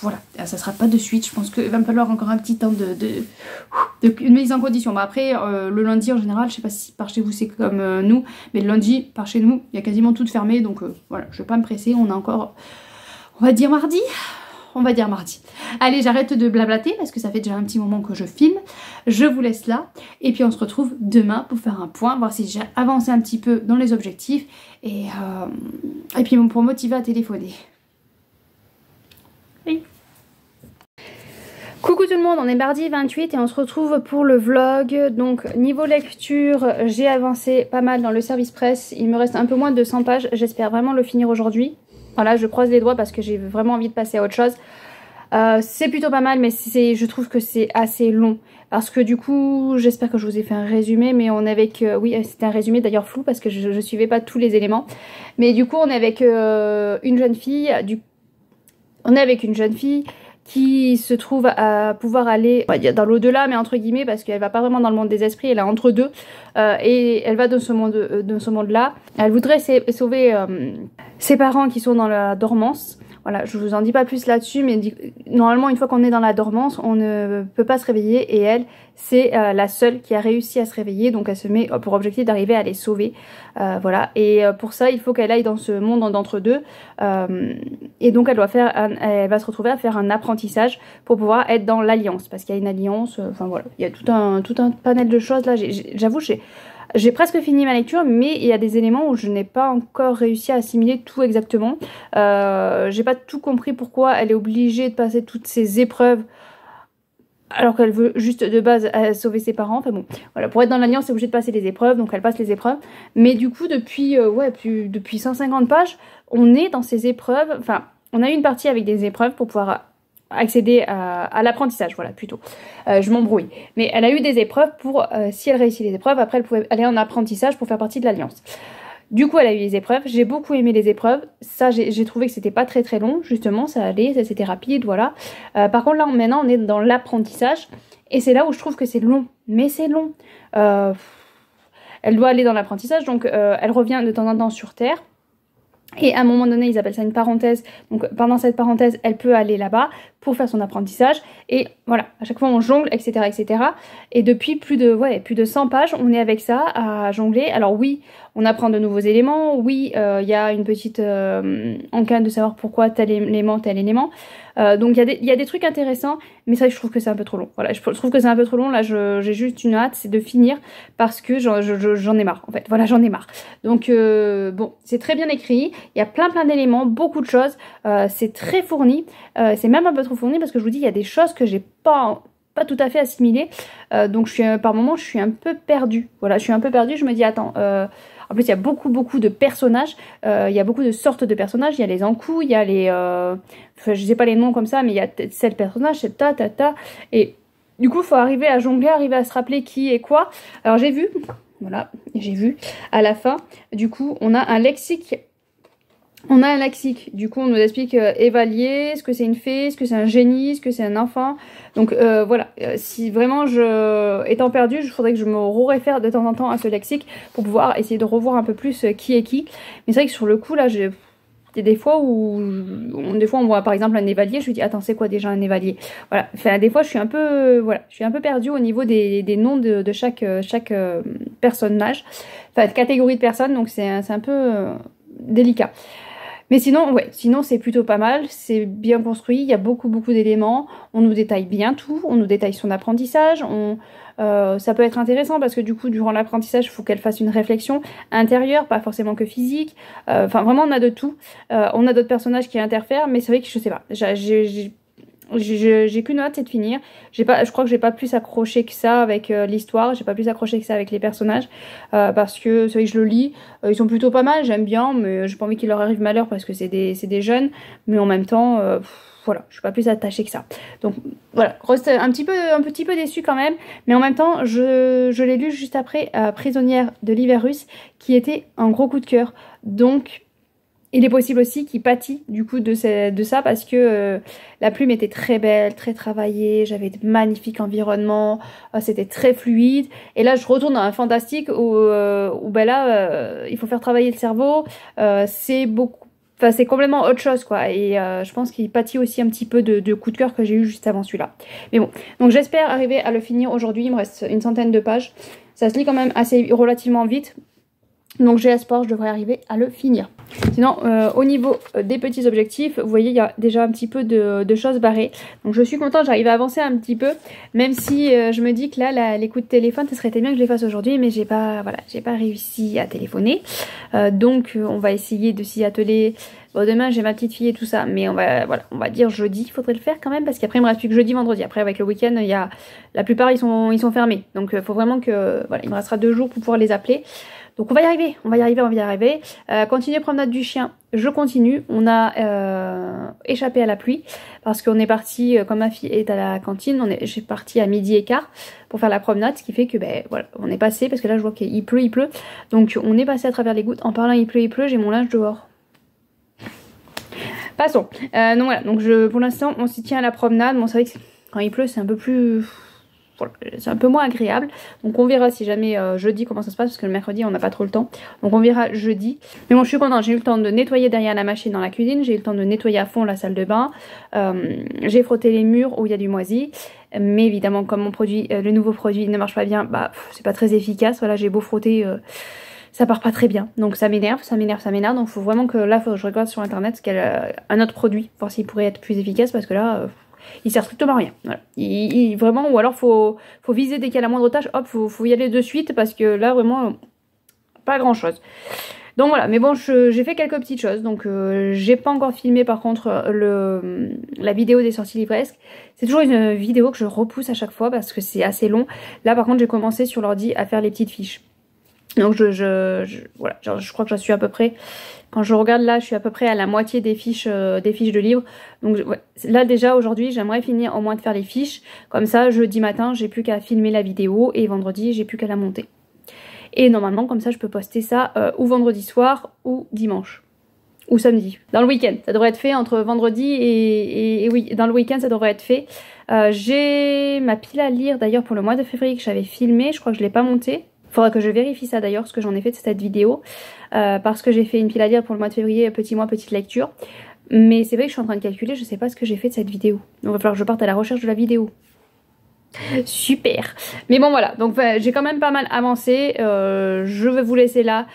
voilà, ça sera pas de suite. Je pense qu'il va me falloir encore un petit temps de mise en condition. Bon, après, le lundi en général, je sais pas si par chez vous c'est comme nous, mais le lundi, par chez nous, il y a quasiment tout fermé. Donc voilà, je vais pas me presser. On a encore, on va dire mardi. On va dire mardi. Allez, j'arrête de blablater parce que ça fait déjà un petit moment que je filme. Je vous laisse là. Et puis on se retrouve demain pour faire un point, voir si j'ai avancé un petit peu dans les objectifs. Et puis pour motiver à téléphoner. Oui. Coucou tout le monde, on est mardi 28 et on se retrouve pour le vlog. Donc niveau lecture, j'ai avancé pas mal dans le service presse. Il me reste un peu moins de 100 pages. J'espère vraiment le finir aujourd'hui. Voilà, je croise les doigts parce que j'ai vraiment envie de passer à autre chose. C'est plutôt pas mal, mais je trouve que c'est assez long. Parce que du coup, j'espère que je vous ai fait un résumé, mais on est avec... oui, c'était un résumé d'ailleurs flou parce que je suivais pas tous les éléments. Mais du coup, on est avec une jeune fille. On est avec une jeune fille qui se trouve à pouvoir aller dans l'au-delà, mais entre guillemets, parce qu'elle va pas vraiment dans le monde des esprits, elle est entre deux. Et elle va dans ce monde-là. Elle voudrait sauver ses parents qui sont dans la dormance. Voilà, je vous en dis pas plus là-dessus, mais normalement, une fois qu'on est dans la dormance, on ne peut pas se réveiller. Et elle, c'est la seule qui a réussi à se réveiller. Donc, elle se met pour objectif d'arriver à les sauver. Voilà, et pour ça, il faut qu'elle aille dans ce monde d'entre-deux. Et donc, elle va se retrouver à faire un apprentissage pour pouvoir être dans l'alliance. Parce qu'il y a une alliance, enfin voilà, il y a tout un panel de choses. Là, j'avoue, j'ai presque fini ma lecture, mais il y a des éléments où je n'ai pas encore réussi à assimiler tout exactement. J'ai pas tout compris pourquoi elle est obligée de passer toutes ces épreuves alors qu'elle veut juste de base sauver ses parents. Enfin bon, voilà, pour être dans l'alliance, c'est obligée de passer les épreuves, donc elle passe les épreuves. Mais du coup, depuis 150 pages, on est dans ces épreuves. Enfin, on a eu une partie avec des épreuves pour pouvoir accéder à l'apprentissage, voilà, plutôt. Je m'embrouille. Mais elle a eu des épreuves pour, si elle réussit les épreuves, après elle pouvait aller en apprentissage pour faire partie de l'alliance. Du coup, elle a eu les épreuves. J'ai beaucoup aimé les épreuves. Ça, j'ai trouvé que c'était pas très très long, justement, ça allait, c'était rapide, voilà. Par contre, là, maintenant, on est dans l'apprentissage. Et c'est là où je trouve que c'est long. Mais c'est long. Elle doit aller dans l'apprentissage, donc elle revient de temps en temps sur Terre. Et à un moment donné, ils appellent ça une parenthèse. Donc pendant cette parenthèse, elle peut aller là-bas pour faire son apprentissage. Et voilà, à chaque fois on jongle, etc. etc. Et depuis plus de 100 pages, on est avec ça à jongler. Alors oui, on apprend de nouveaux éléments. Oui, il y a une petite enquête de savoir pourquoi tel élément, tel élément. Donc il y a des trucs intéressants, mais ça je trouve que c'est un peu trop long. Voilà, je trouve que c'est un peu trop long. Là, j'ai juste une hâte, c'est de finir parce que j'en ai marre. En fait, voilà, j'en ai marre. Donc bon, c'est très bien écrit. Il y a plein d'éléments, beaucoup de choses. C'est très fourni. C'est même un peu trop fourni parce que je vous dis, il y a des choses que j'ai pas tout à fait assimilées. Donc par moments, je suis un peu perdue. Voilà, je suis un peu perdue. Je me dis, attends. En plus, il y a beaucoup de personnages. Il y a beaucoup de sortes de personnages. Il y a les encous, il y a les... Enfin, je sais pas les noms comme ça, mais il y a tel personnage, c'est ta. Et du coup, il faut arriver à jongler, arriver à se rappeler qui est quoi. Alors, j'ai vu, voilà, j'ai vu, à la fin, du coup, on a un lexique. Du coup on nous explique Évalier, ce que c'est une fée, ce que c'est un génie, ce que c'est un enfant. Donc voilà, si vraiment étant perdue, il faudrait que je me réfère de temps en temps à ce lexique pour pouvoir essayer de revoir un peu plus qui est qui. Mais c'est vrai que sur le coup là, Il y a des fois où on voit par exemple un évalier, je me dis attends c'est quoi déjà un évalier? Voilà, enfin des fois je suis un peu je suis un peu perdue au niveau des noms de chaque personnage, enfin catégorie de personnes, donc c'est un peu délicat. Mais sinon, ouais, sinon c'est plutôt pas mal, c'est bien construit, il y a beaucoup d'éléments, on nous détaille bien tout, on nous détaille son apprentissage, ça peut être intéressant parce que du coup, durant l'apprentissage, il faut qu'elle fasse une réflexion intérieure, pas forcément que physique, enfin vraiment on a de tout, on a d'autres personnages qui interfèrent, mais c'est vrai que je sais pas, j'ai qu'une hâte, c'est de finir. Je crois que j'ai pas plus accroché que ça avec l'histoire, j'ai pas plus accroché que ça avec les personnages, parce que c'est vrai que je le lis, ils sont plutôt pas mal, j'aime bien, mais j'ai pas envie qu'il leur arrive malheur parce que c'est des jeunes, mais en même temps, voilà, je suis pas plus attachée que ça. Donc voilà, reste un petit peu déçue quand même, mais en même temps, je l'ai lu juste après Prisonnière de l'hiver russe, qui était un gros coup de cœur. Donc il est possible aussi qu'il pâtit du coup de ça parce que la plume était très belle, très travaillée, j'avais de magnifiques environnements, c'était très fluide. Et là je retourne dans un fantastique où ben là il faut faire travailler le cerveau, c'est beaucoup, enfin c'est complètement autre chose quoi. Et je pense qu'il pâtit aussi un petit peu de coup de cœur que j'ai eu juste avant celui-là. Mais bon, donc j'espère arriver à le finir aujourd'hui, il me reste une centaine de pages. Ça se lit quand même assez relativement vite. Donc j'ai espoir, je devrais arriver à le finir. Sinon, au niveau des petits objectifs, vous voyez, il y a déjà un petit peu de choses barrées. Donc je suis contente, j'arrive à avancer un petit peu. Même si je me dis que là, les coups de téléphone, ça serait bien que je les fasse aujourd'hui. Mais j'ai pas réussi à téléphoner. Donc on va essayer de s'y atteler. Bon, demain j'ai ma petite fille et tout ça. Mais on va dire jeudi, il faudrait le faire quand même. Parce qu'après il me reste plus que jeudi, vendredi. Après avec le week-end, la plupart ils sont fermés. Donc il faut vraiment que... Voilà, il me restera 2 jours pour pouvoir les appeler. Donc on va y arriver. Continuer promenade du chien, je continue. On a échappé à la pluie parce qu'on est parti, comme ma fille est à la cantine, j'ai parti à 12h15 pour faire la promenade, ce qui fait que ben voilà, on est passé, parce que là je vois qu'il pleut. Donc on est passé à travers les gouttes. En parlant il pleut, j'ai mon linge dehors. Passons. Donc voilà, donc pour l'instant on s'y tient à la promenade. Bon c'est vrai que quand il pleut c'est un peu plus... Voilà, c'est un peu moins agréable, donc on verra si jamais jeudi comment ça se passe, parce que le mercredi on n'a pas trop le temps, donc on verra jeudi. Mais bon je suis contente, j'ai eu le temps de nettoyer derrière la machine dans la cuisine, j'ai eu le temps de nettoyer à fond la salle de bain, j'ai frotté les murs où il y a du moisi, mais évidemment comme mon produit, le nouveau produit ne marche pas bien, bah c'est pas très efficace, voilà j'ai beau frotter, ça part pas très bien, donc ça m'énerve, donc faut vraiment que là je regarde sur internet un autre produit, voir s'il pourrait être plus efficace, parce que là... il sert strictement à rien, voilà. Vraiment, ou alors faut viser dès qu'il y a la moindre tâche, hop, faut y aller de suite, parce que là vraiment pas grand chose. Donc voilà, mais bon j'ai fait quelques petites choses, donc j'ai pas encore filmé par contre la vidéo des sorties livresques. C'est toujours une vidéo que je repousse à chaque fois parce que c'est assez long. Là par contre j'ai commencé sur l'ordi à faire les petites fiches. Donc voilà, je crois que j'en suis à peu près, quand je regarde là, je suis à peu près à la moitié des fiches de livres. Donc ouais, là déjà aujourd'hui, j'aimerais finir au moins de faire les fiches. Comme ça, jeudi matin, j'ai plus qu'à filmer la vidéo et vendredi, j'ai plus qu'à la monter. Et normalement, comme ça, je peux poster ça ou vendredi soir ou dimanche. Ou samedi. Dans le week-end, ça devrait être fait entre vendredi et oui, dans le week-end, ça devrait être fait. J'ai ma pile à lire d'ailleurs pour le mois de février que j'avais filmé, je crois que je l'ai pas montée. Faudra que je vérifie ça d'ailleurs, ce que j'en ai fait de cette vidéo, parce que j'ai fait une pile à lire pour le mois de février, petit mois, petite lecture. Mais c'est vrai que je suis en train de calculer, je sais pas ce que j'ai fait de cette vidéo. Donc il va falloir que je parte à la recherche de la vidéo. Super. Mais bon voilà, donc j'ai quand même pas mal avancé, je vais vous laisser là,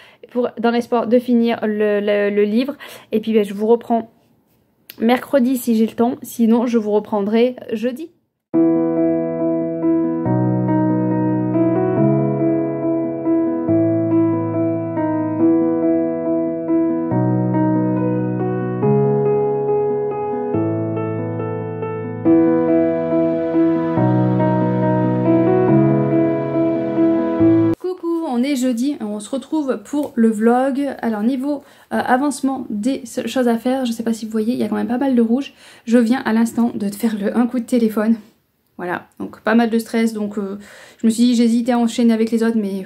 dans l'espoir de finir le livre. Et puis je vous reprends mercredi si j'ai le temps, sinon je vous reprendrai jeudi. On est jeudi, on se retrouve pour le vlog. Alors niveau avancement des choses à faire, je sais pas si vous voyez, il y a quand même pas mal de rouge. Je viens à l'instant de faire un coup de téléphone. Voilà, donc pas mal de stress, donc je me suis dit, j'hésitais à enchaîner avec les autres, mais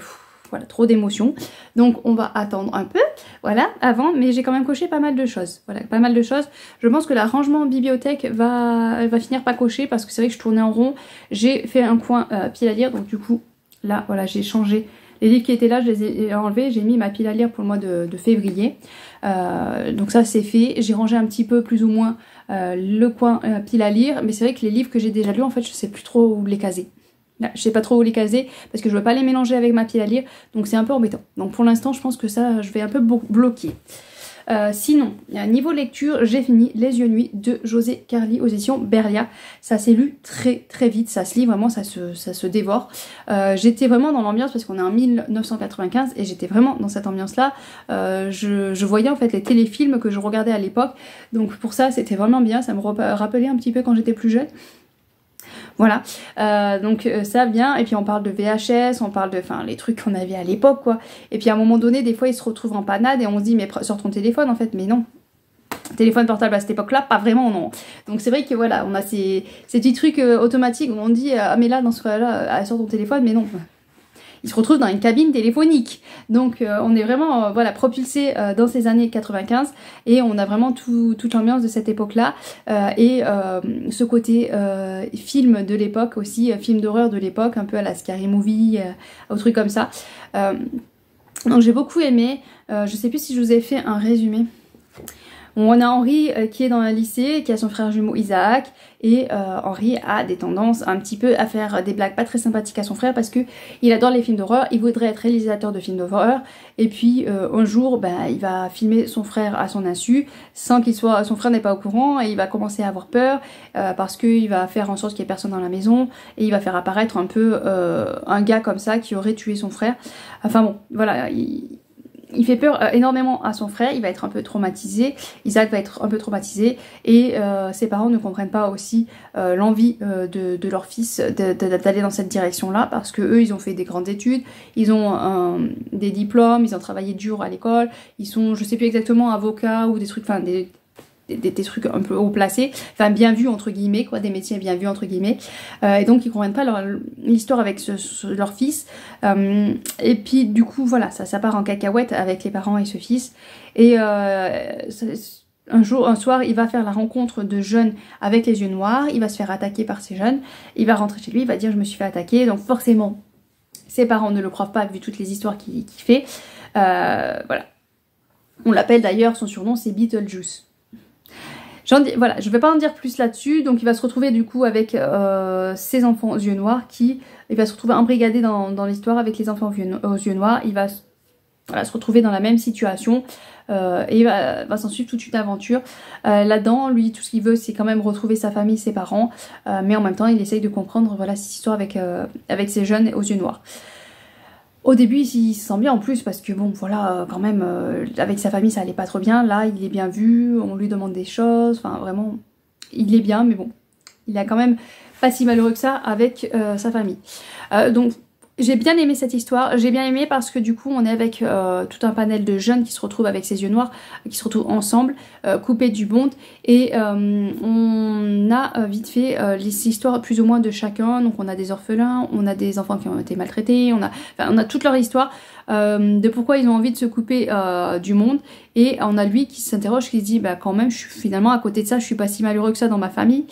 voilà, trop d'émotions. Donc on va attendre un peu, voilà, avant, mais j'ai quand même coché pas mal de choses. Voilà, pas mal de choses. Je pense que l'arrangement bibliothèque va finir par cocher, parce que c'est vrai que je tournais en rond. J'ai fait un coin pile à lire, donc du coup, là, voilà, j'ai changé Les livres qui étaient là, je les ai enlevés. J'ai mis ma pile à lire pour le mois de février. Donc ça c'est fait. J'ai rangé un petit peu plus ou moins le coin pile à lire. Mais c'est vrai que les livres que j'ai déjà lus, en fait, je sais plus trop où les caser. Là, je sais pas trop où les caser parce que je veux pas les mélanger avec ma pile à lire. Donc c'est un peu embêtant. Donc pour l'instant, je pense que ça, je vais un peu bloquer. Sinon, niveau lecture, j'ai fini Les Yeux Nuits de José Carli aux éditions Berlia. Ça s'est lu très très vite, ça se lit vraiment, ça se dévore. J'étais vraiment dans l'ambiance parce qu'on est en 1995 et j'étais vraiment dans cette ambiance-là. Je voyais en fait les téléfilms que je regardais à l'époque, donc pour ça c'était vraiment bien, ça me rappelait un petit peu quand j'étais plus jeune. Voilà, donc ça bien, et puis on parle de VHS, on parle de, enfin, les trucs qu'on avait à l'époque, quoi. Et puis à un moment donné, des fois, ils se retrouvent en panade et on se dit, mais sors ton téléphone, en fait, mais non. Téléphone portable à cette époque-là, pas vraiment, non. Donc c'est vrai que voilà, on a ces petits trucs automatiques où on dit, ah mais là, dans ce cas-là, sors ton téléphone, mais non. Il se retrouve dans une cabine téléphonique. Donc on est vraiment voilà, propulsé dans ces années 95 et on a vraiment toute l'ambiance de cette époque-là et ce côté film de l'époque aussi, film d'horreur de l'époque, un peu à la Scary Movie, au truc comme ça. Donc j'ai beaucoup aimé. Je sais plus si je vous ai fait un résumé. On a Henri qui est dans un lycée, qui a son frère jumeau Isaac, et Henri a des tendances un petit peu à faire des blagues pas très sympathiques à son frère parce que il adore les films d'horreur, il voudrait être réalisateur de films d'horreur, et puis un jour il va filmer son frère à son insu, sans qu'il soit, son frère n'est pas au courant, et il va commencer à avoir peur parce qu'il va faire en sorte qu'il n'y ait personne dans la maison, et il va faire apparaître un peu un gars comme ça qui aurait tué son frère. Enfin bon, voilà, il fait peur énormément à son frère, il va être un peu traumatisé, Isaac va être un peu traumatisé et ses parents ne comprennent pas aussi l'envie de leur fils d'aller dans cette direction-là parce que eux ils ont fait des grandes études, ils ont des diplômes, ils ont travaillé dur à l'école, ils sont, je sais plus exactement, avocats ou des trucs, enfin des trucs un peu haut placés, enfin bien vus entre guillemets, quoi, des métiers bien vus entre guillemets, et donc ils comprennent pas l'histoire avec leur fils, et puis du coup voilà, ça part en cacahuète avec les parents et ce fils, et un soir il va faire la rencontre de jeunes avec les yeux noirs, il va se faire attaquer par ces jeunes, il va rentrer chez lui, il va dire je me suis fait attaquer, donc forcément ses parents ne le croient pas vu toutes les histoires qu'il fait, voilà. On l'appelle d'ailleurs, son surnom c'est Beetlejuice. Voilà, je vais pas en dire plus là-dessus, donc il va se retrouver du coup avec ses enfants aux yeux noirs, il va se retrouver embrigadé dans l'histoire avec les enfants aux yeux noirs, il va se retrouver dans la même situation et va s'en suivre toute une aventure. Là-dedans, lui, tout ce qu'il veut, c'est quand même retrouver sa famille, ses parents, mais en même temps, il essaye de comprendre voilà, cette histoire avec ces jeunes aux yeux noirs. Au début, il se sent bien en plus parce que bon, voilà, quand même, avec sa famille, ça allait pas trop bien. Là, il est bien vu, on lui demande des choses, enfin vraiment, il est bien, mais bon, il est quand même pas si malheureux que ça avec sa famille. Donc, j'ai bien aimé cette histoire, j'ai bien aimé parce que du coup, on est avec tout un panel de jeunes qui se retrouvent avec ses yeux noirs, qui se retrouvent ensemble, coupés du monde, et on a vite fait les histoires plus ou moins de chacun. Donc on a des orphelins, on a des enfants qui ont été maltraités, on a toute leur histoire de pourquoi ils ont envie de se couper du monde, et on a lui qui s'interroge, qui se dit bah quand même, finalement à côté de ça, je suis pas si malheureux que ça dans ma famille.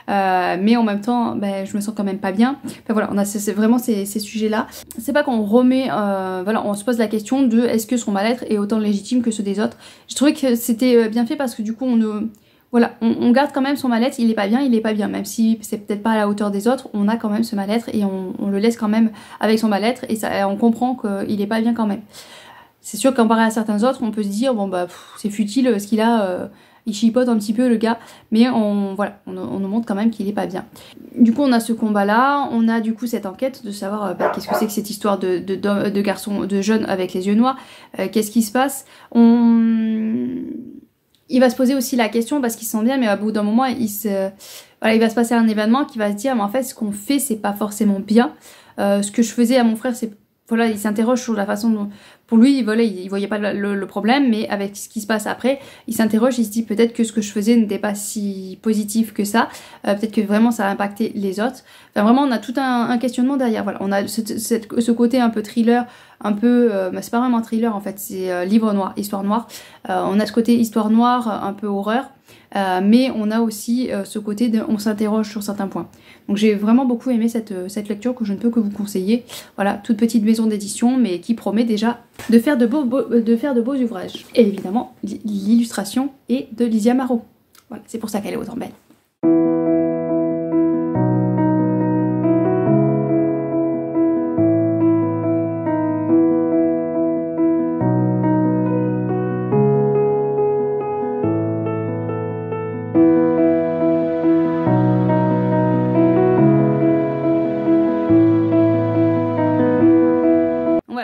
Mais en même temps, je me sens quand même pas bien. Enfin voilà, on a vraiment ces sujets-là. C'est pas qu'on remet, voilà, on se pose la question de est-ce que son mal-être est autant légitime que ceux des autres. Je trouvais que c'était bien fait parce que du coup, on garde quand même son mal-être. Il est pas bien, même si c'est peut-être pas à la hauteur des autres, on a quand même ce mal-être et on le laisse quand même avec son mal-être, et ça, on comprend qu'il est pas bien quand même. C'est sûr que comparé à certains autres, on peut se dire bon c'est futile ce qu'il a. Il chipote un petit peu le gars, mais on nous montre quand même qu'il est pas bien. Du coup on a ce combat là, on a du coup cette enquête de savoir qu'est-ce que c'est que cette histoire de garçon, de jeune avec les yeux noirs, qu'est-ce qui se passe. Il va se poser aussi la question parce qu'il se sent bien, mais au bout d'un moment il va se passer un événement qui va se dire mais en fait ce qu'on fait c'est pas forcément bien, ce que je faisais à mon frère c'est... Voilà, il s'interroge sur la façon dont... Pour lui, il voyait pas le problème, mais avec ce qui se passe après, il s'interroge, il se dit peut-être que ce que je faisais n'était pas si positif que ça, peut-être que vraiment ça a impacté les autres. Enfin vraiment, on a tout un questionnement derrière. Voilà, on a ce côté un peu thriller, un peu... c'est pas vraiment un thriller en fait, c'est livre noir, histoire noire. On a ce côté histoire noire, un peu horreur. mais on a aussi ce côté de on s'interroge sur certains points. Donc j'ai vraiment beaucoup aimé cette lecture que je ne peux que vous conseiller. Voilà, toute petite maison d'édition, mais qui promet déjà de faire de beaux ouvrages. Et évidemment, l'illustration est de Lizzie Amaro. Voilà, c'est pour ça qu'elle est autant belle.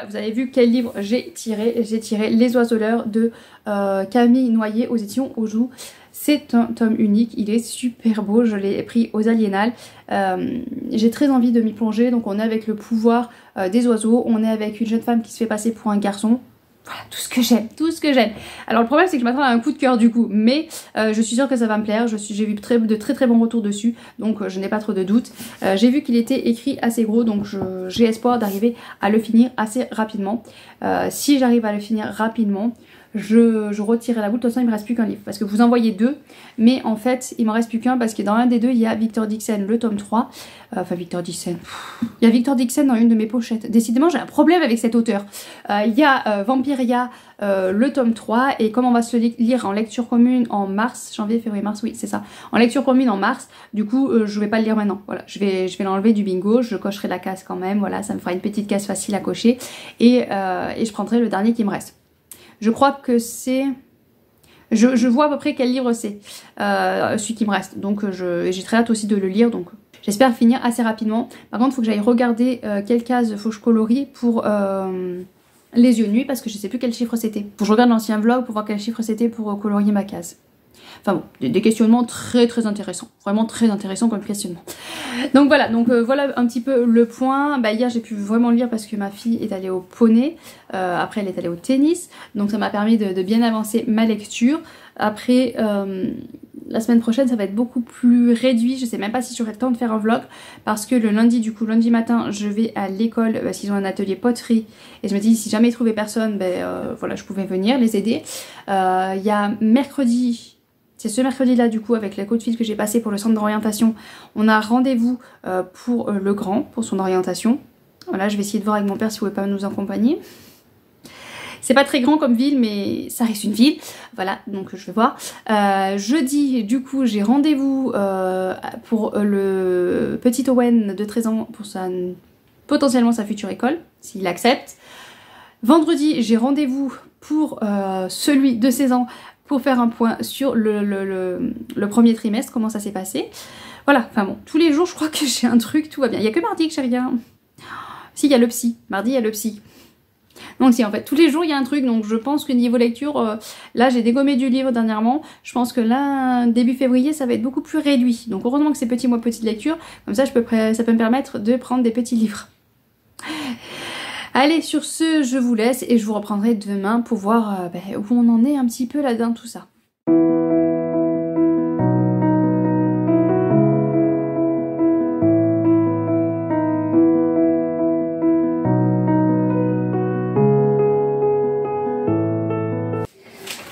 Vous avez vu quel livre j'ai tiré. J'ai tiré Les Oiseleurs de Camille Noyer aux éditions Aujoux. C'est un tome unique, il est super beau, je l'ai pris aux Aliénales. J'ai très envie de m'y plonger, donc on est avec le pouvoir des oiseaux, on est avec une jeune femme qui se fait passer pour un garçon. Voilà, tout ce que j'aime, tout ce que j'aime. Alors le problème c'est que je m'attends à un coup de cœur du coup, mais je suis sûre que ça va me plaire. J'ai vu de très bons retours dessus, donc je n'ai pas trop de doutes. J'ai vu qu'il était écrit assez gros, donc j'ai espoir d'arriver à le finir assez rapidement. Si j'arrive à le finir rapidement, je retirerai la boule. De toute façon il me reste plus qu'un livre, parce que vous en voyez deux, mais en fait il m'en reste plus qu'un, parce que dans l'un des deux il y a Victor Dixon, le tome 3. Enfin Victor Dixon, il y a Victor Dixon dans une de mes pochettes. Décidément j'ai un problème avec cet auteur. Il y a Vampiria, le tome 3, et comme on va se le lire en lecture commune en mars, janvier, février, mars, oui c'est ça, en lecture commune en mars, du coup je vais pas le lire maintenant. Voilà, je vais l'enlever du bingo, je cocherai la case quand même, voilà, ça me fera une petite case facile à cocher, et je prendrai le dernier qui me reste. Je crois que c'est... Je vois à peu près quel livre c'est, celui qui me reste. Donc j'ai très hâte aussi de le lire. Donc j'espère finir assez rapidement. Par contre, il faut que j'aille regarder quelle case faut que je colorie pour les yeux de nuit, parce que je sais plus quel chiffre c'était. Faut que je regarde l'ancien vlog pour voir quel chiffre c'était pour colorier ma case. Enfin bon, des questionnements très intéressants. Vraiment très intéressants comme questionnement. Donc voilà, voilà un petit peu le point. Bah, hier j'ai pu vraiment lire parce que ma fille est allée au poney. Après elle est allée au tennis. Donc ça m'a permis de bien avancer ma lecture. Après la semaine prochaine ça va être beaucoup plus réduit. Je sais même pas si j'aurai le temps de faire un vlog, parce que le lundi, du coup lundi matin, je vais à l'école parce qu'ils ont un atelier poterie. Et je me dis si jamais ils trouvaient personne, voilà, je pouvais venir les aider. Il y a mercredi... C'est ce mercredi-là, du coup, avec la coup de fil que j'ai passé pour le centre d'orientation. On a rendez-vous pour le grand, pour son orientation. Voilà, je vais essayer de voir avec mon père s'il ne pouvait pas nous accompagner. C'est pas très grand comme ville, mais ça reste une ville. Voilà, donc je vais voir. Jeudi, du coup, j'ai rendez-vous pour le petit Owen de 13 ans pour potentiellement sa future école, s'il accepte. Vendredi, j'ai rendez-vous pour celui de 16 ans pour faire un point sur le premier trimestre, comment ça s'est passé. Voilà, enfin bon, tous les jours je crois que j'ai un truc, tout va bien. Il n'y a que mardi que j'ai rien. Si, il y a le psy. Mardi, il y a le psy. Donc si, en fait, tous les jours il y a un truc, donc je pense que niveau lecture, là j'ai dégommé du livre dernièrement. Je pense que là, début février, ça va être beaucoup plus réduit. Donc heureusement que c'est petit mois petite lecture, comme ça ça peut me permettre de prendre des petits livres. Allez, sur ce, je vous laisse et je vous reprendrai demain pour voir où on en est un petit peu là-dedans tout ça.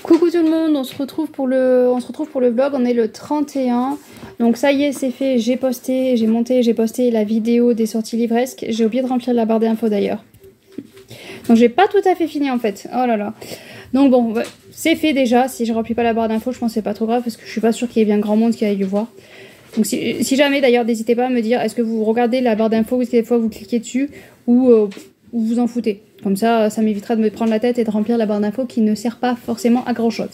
Coucou tout le monde, on se retrouve pour le vlog, on est le 31. Donc ça y est, c'est fait, j'ai posté la vidéo des sorties livresques. J'ai oublié de remplir la barre d'infos d'ailleurs. Donc j'ai pas tout à fait fini en fait. Oh là là. Donc bon, c'est fait déjà. Si je remplis pas la barre d'infos, je pense que c'est pas trop grave, parce que je suis pas sûre qu'il y ait bien grand monde qui aille le voir. Donc si jamais d'ailleurs, n'hésitez pas à me dire, est-ce que vous regardez la barre d'infos, ou est-ce que des fois vous cliquez dessus, ou vous en foutez. Comme ça m'évitera de me prendre la tête et de remplir la barre d'infos qui ne sert pas forcément à grand chose.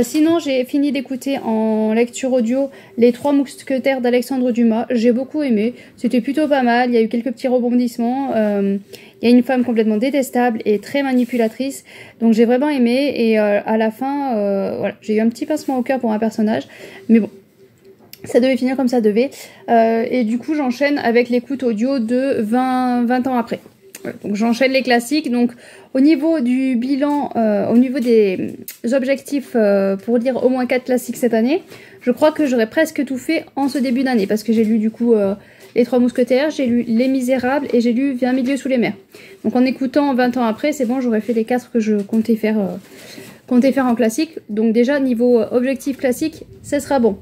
Sinon, j'ai fini d'écouter en lecture audio Les Trois Mousquetaires d'Alexandre Dumas. J'ai beaucoup aimé, c'était plutôt pas mal, il y a eu quelques petits rebondissements. Il y a une femme complètement détestable et très manipulatrice, donc j'ai vraiment aimé, et à la fin, voilà, j'ai eu un petit pincement au cœur pour un personnage, mais bon, ça devait finir comme ça devait. Et du coup, j'enchaîne avec l'écoute audio de 20 ans après. Donc j'enchaîne les classiques. Donc au niveau du bilan, au niveau des objectifs pour lire au moins 4 classiques cette année, je crois que j'aurais presque tout fait en ce début d'année, parce que j'ai lu du coup Les Trois Mousquetaires, j'ai lu Les Misérables et j'ai lu 20 milieux sous les mers. Donc en écoutant 20 ans après, c'est bon, j'aurais fait les 4 que je comptais faire comptais faire en classique. Donc déjà, niveau objectif classique, ça sera bon.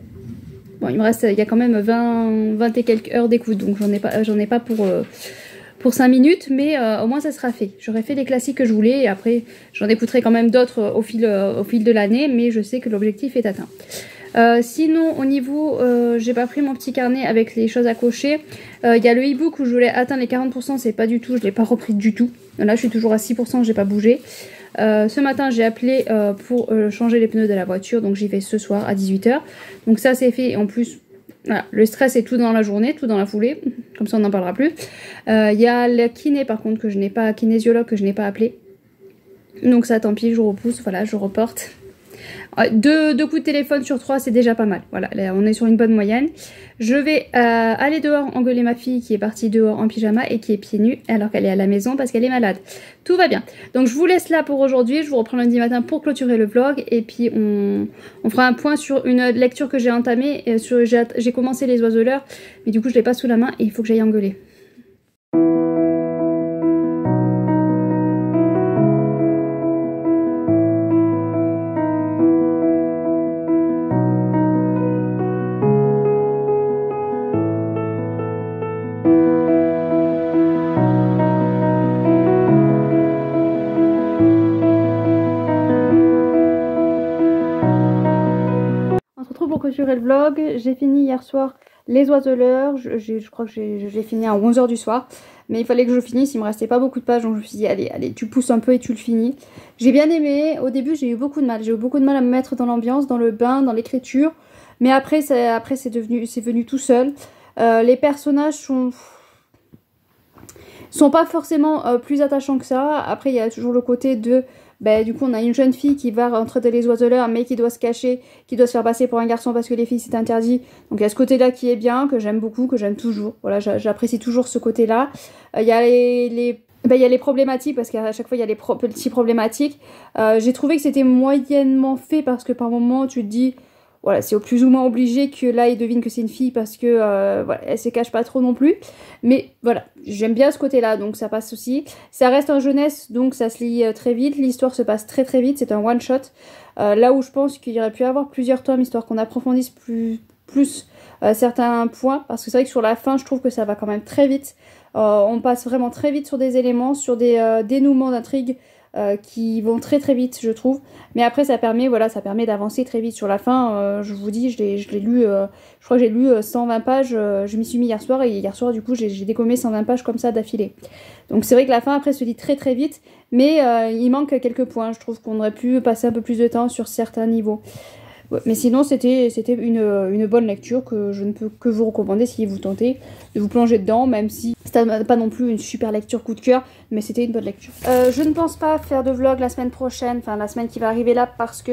Bon, il me reste, il y a quand même 20 et quelques heures d'écoute, donc j'en ai pas pour 5 minutes, mais au moins ça sera fait. J'aurais fait les classiques que je voulais, et après j'en écouterai quand même d'autres au fil de l'année, mais je sais que l'objectif est atteint. Sinon, au niveau, j'ai pas pris mon petit carnet avec les choses à cocher. Il y a le e-book où je voulais atteindre les 40%, c'est pas du tout, je l'ai pas repris du tout. Là, je suis toujours à 6%, j'ai pas bougé. Ce matin, j'ai appelé pour changer les pneus de la voiture, donc j'y vais ce soir à 18 h. Donc ça, c'est fait. En plus, voilà, le stress est tout dans la journée, tout dans la foulée. Comme ça, on n'en parlera plus. Il y a la kiné, par contre, que je n'ai pas, kinésiologue, que je n'ai pas appelé. Donc ça, tant pis, je repousse, voilà, je reporte. Deux coups de téléphone sur 3, c'est déjà pas mal. Voilà, là, on est sur une bonne moyenne. Je vais aller dehors engueuler ma fille qui est partie dehors en pyjama et qui est pieds nus alors qu'elle est à la maison parce qu'elle est malade. Tout va bien. Donc je vous laisse là pour aujourd'hui. Je vous reprends lundi matin pour clôturer le vlog et puis on fera un point sur une lecture que j'ai entamée. J'ai commencé Les Oiseaux Leurres, mais du coup je l'ai pas sous la main et il faut que j'aille engueuler. Pour clôturer le vlog, j'ai fini hier soir Les Oiseaux Leurres. Je crois que j'ai fini à 11 h du soir, mais il fallait que je finisse, il me restait pas beaucoup de pages, donc je me suis dit allez tu pousses un peu et tu le finis. J'ai bien aimé. Au début j'ai eu beaucoup de mal, à me mettre dans l'ambiance, dans le bain, dans l'écriture, mais après c'est venu tout seul. Les personnages sont pas forcément plus attachants que ça. Après il y a toujours le côté de du coup on a une jeune fille qui va rentrer dans Les Oiseaux Leurres mais qui doit se cacher, qui doit se faire passer pour un garçon parce que les filles c'est interdit. Donc il y a ce côté là qui est bien, que j'aime beaucoup, que j'aime toujours. Voilà, j'apprécie toujours ce côté là. Il y a il y a les problématiques, parce qu'à chaque fois il y a les petits problématiques. J'ai trouvé que c'était moyennement fait parce que par moments tu te dis voilà, c'est au plus ou moins obligé que là il devine que c'est une fille parce que voilà, elle se cache pas trop non plus. Mais voilà, j'aime bien ce côté-là, donc ça passe aussi. Ça reste en jeunesse, donc ça se lit très vite. L'histoire se passe très très vite, c'est un one-shot. Là où je pense qu'il y aurait pu avoir plusieurs tomes, histoire qu'on approfondisse plus certains points. Parce que c'est vrai que sur la fin, je trouve que ça va quand même très vite. On passe vraiment très vite sur des éléments, sur des dénouements d'intrigue qui vont très très vite, je trouve. Mais après ça permet d'avancer très vite. Sur la fin, je vous dis, je l'ai lu, je crois que j'ai lu 120 pages, je m'y suis mis hier soir, et hier soir du coup j'ai décommé 120 pages comme ça d'affilée. Donc c'est vrai que la fin après se lit très très vite, mais il manque quelques points. Je trouve qu'on aurait pu passer un peu plus de temps sur certains niveaux. Ouais, mais sinon c'était une bonne lecture que je ne peux que vous recommander si vous tentez de vous plonger dedans, même si c'était pas non plus une super lecture coup de cœur, mais c'était une bonne lecture. Je ne pense pas faire de vlog la semaine prochaine, enfin la semaine qui va arriver là, parce que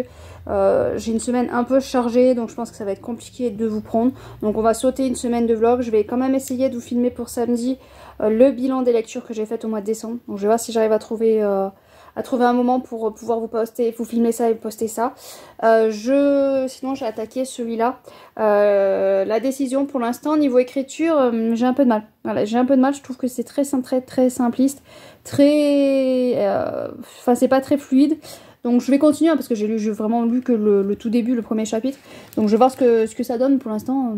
j'ai une semaine un peu chargée, donc je pense que ça va être compliqué de vous prendre. Donc on va sauter une semaine de vlog. Je vais quand même essayer de vous filmer pour samedi le bilan des lectures que j'ai faites au mois de décembre. Donc je vais voir si j'arrive à trouver un moment pour pouvoir vous filmer ça et poster ça. Sinon j'ai attaqué celui-là. La décision pour l'instant niveau écriture, j'ai un peu de mal. Voilà, j'ai un peu de mal, je trouve que c'est très simpliste, enfin c'est pas très fluide. Donc je vais continuer parce que j'ai vraiment lu que le tout début, le premier chapitre. Donc je vais voir ce que ça donne pour l'instant.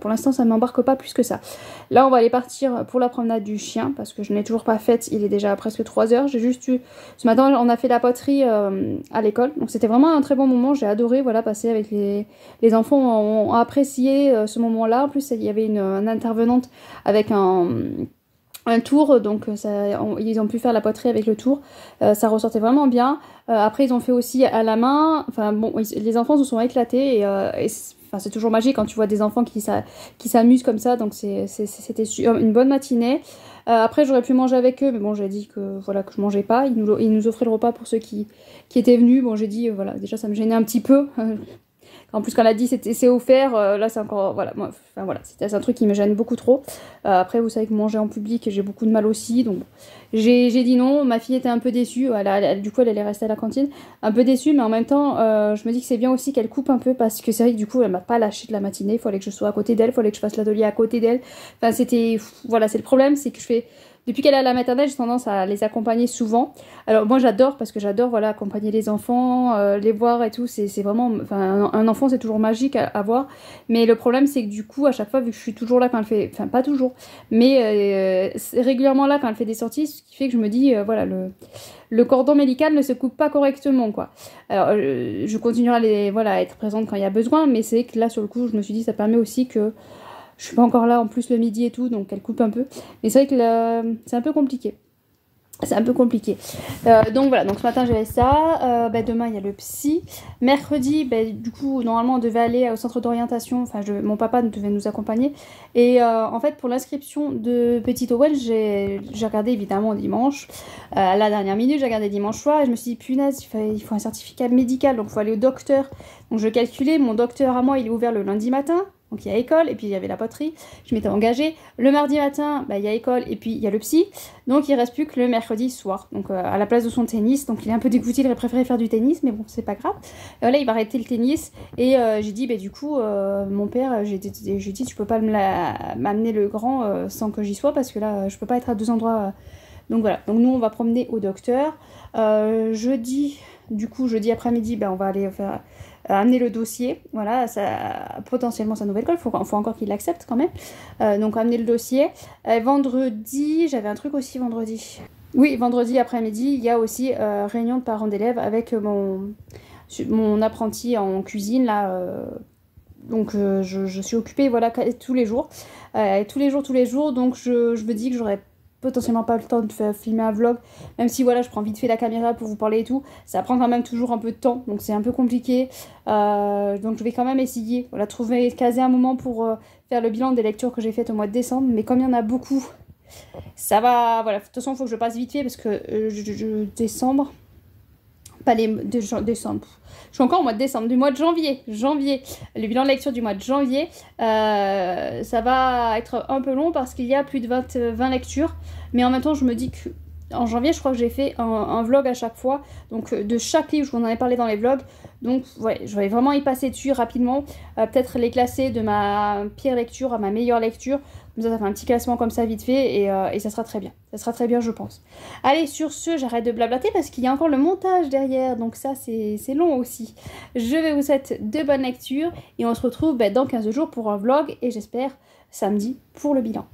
Pour l'instant, ça ne m'embarque pas plus que ça. Là, on va aller partir pour la promenade du chien, parce que je n'ai toujours pas faite. Il est déjà presque 3 h. J'ai juste eu... Ce matin, on a fait la poterie à l'école. Donc c'était vraiment un très bon moment. J'ai adoré passer avec les enfants. Ont apprécié ce moment-là. En plus, il y avait une intervenante avec un tour, donc ils ont pu faire la poterie avec le tour, ça ressortait vraiment bien. Après ils ont fait aussi à la main, enfin bon, les enfants se sont éclatés et c'est toujours magique quand tu vois des enfants qui s'amusent comme ça, donc c'était une bonne matinée. Après j'aurais pu manger avec eux, mais bon j'ai dit que voilà, que je mangeais pas, ils nous offraient le repas pour ceux qui étaient venus. Bon j'ai dit voilà, déjà ça me gênait un petit peu. En plus quand elle a dit c'est offert, là c'est encore, voilà, moi, enfin voilà, c'est un truc qui me gêne beaucoup trop. Après vous savez que manger en public j'ai beaucoup de mal aussi, donc j'ai dit non. Ma fille était un peu déçue, du coup elle allait rester à la cantine, un peu déçue, mais en même temps je me dis que c'est bien aussi qu'elle coupe un peu, parce que c'est vrai que du coup elle m'a pas lâché de la matinée, il fallait que je sois à côté d'elle, il fallait que je fasse l'atelier à côté d'elle, enfin c'était, voilà, c'est le problème, c'est que je fais depuis qu'elle est à la maternelle, j'ai tendance à les accompagner souvent. Alors moi j'adore, parce que j'adore voilà, accompagner les enfants, les voir et tout, c'est vraiment, enfin un enfant c'est toujours magique à voir, mais le problème c'est que du coup à chaque fois, vu que je suis toujours là quand elle fait, enfin pas toujours, mais régulièrement là quand elle fait des sorties, ce qui fait que je me dis, voilà, le cordon médical ne se coupe pas correctement, quoi. Alors je continuerai voilà, à être présente quand il y a besoin, mais c'est que là sur le coup je me suis dit ça permet aussi que je suis pas encore là en plus le midi et tout, donc elle coupe un peu. Mais c'est vrai que c'est un peu compliqué. C'est un peu compliqué. Donc voilà, donc ce matin j'avais ça. Demain il y a le psy. Mercredi, du coup, normalement on devait aller au centre d'orientation. Enfin, mon papa devait nous accompagner. Et en fait, pour l'inscription de Petite Owell, j'ai regardé évidemment dimanche. À la dernière minute, j'ai regardé dimanche soir et je me suis dit, punaise, il faut un certificat médical, donc il faut aller au docteur. Donc je calculais, mon docteur à moi, il est ouvert le lundi matin. Donc il y a école et puis il y avait la poterie, je m'étais engagée. Le mardi matin, il y a école et puis il y a le psy. Donc il reste plus que le mercredi soir, donc à la place de son tennis. Donc il est un peu dégoûté, il aurait préféré faire du tennis, mais bon, c'est pas grave. Là, il va arrêter le tennis et j'ai dit, du coup, mon père, j'ai dit, tu peux pas m'amener le grand sans que j'y sois parce que là, je peux pas être à deux endroits. Donc voilà, donc nous on va promener au docteur. Jeudi après-midi, on va aller faire... amener le dossier, voilà, potentiellement sa nouvelle école, faut encore qu'il l'accepte quand même. Donc amener le dossier. Vendredi, j'avais un truc aussi vendredi. Oui, vendredi après-midi, il y a aussi réunion de parents d'élèves avec mon apprenti en cuisine là. Donc je suis occupée voilà tous les jours, donc je me dis que j'aurais potentiellement pas le temps de filmer un vlog, même si voilà je prends vite fait la caméra pour vous parler et tout, ça prend quand même toujours un peu de temps, donc c'est un peu compliqué. Donc je vais quand même essayer, voilà, caser un moment pour faire le bilan des lectures que j'ai faites au mois de décembre, mais comme il y en a beaucoup, ça va, voilà, de toute façon il faut que je passe vite fait parce que décembre, pas décembre. Je suis encore au mois de décembre, du mois de janvier, le bilan de lecture du mois de janvier, ça va être un peu long parce qu'il y a plus de 20 lectures, mais en même temps je me dis que en janvier je crois que j'ai fait un vlog à chaque fois, donc de chaque livre, je vous en ai parlé dans les vlogs, donc ouais, je vais vraiment y passer dessus rapidement, peut-être les classer de ma pire lecture à ma meilleure lecture, comme ça fait un petit classement comme ça vite fait et ça sera très bien. Ça sera très bien je pense. Allez, sur ce, j'arrête de blablater parce qu'il y a encore le montage derrière, donc ça c'est long aussi. Je vais vous souhaiter de bonnes lectures et on se retrouve dans 15 jours pour un vlog et j'espère samedi pour le bilan.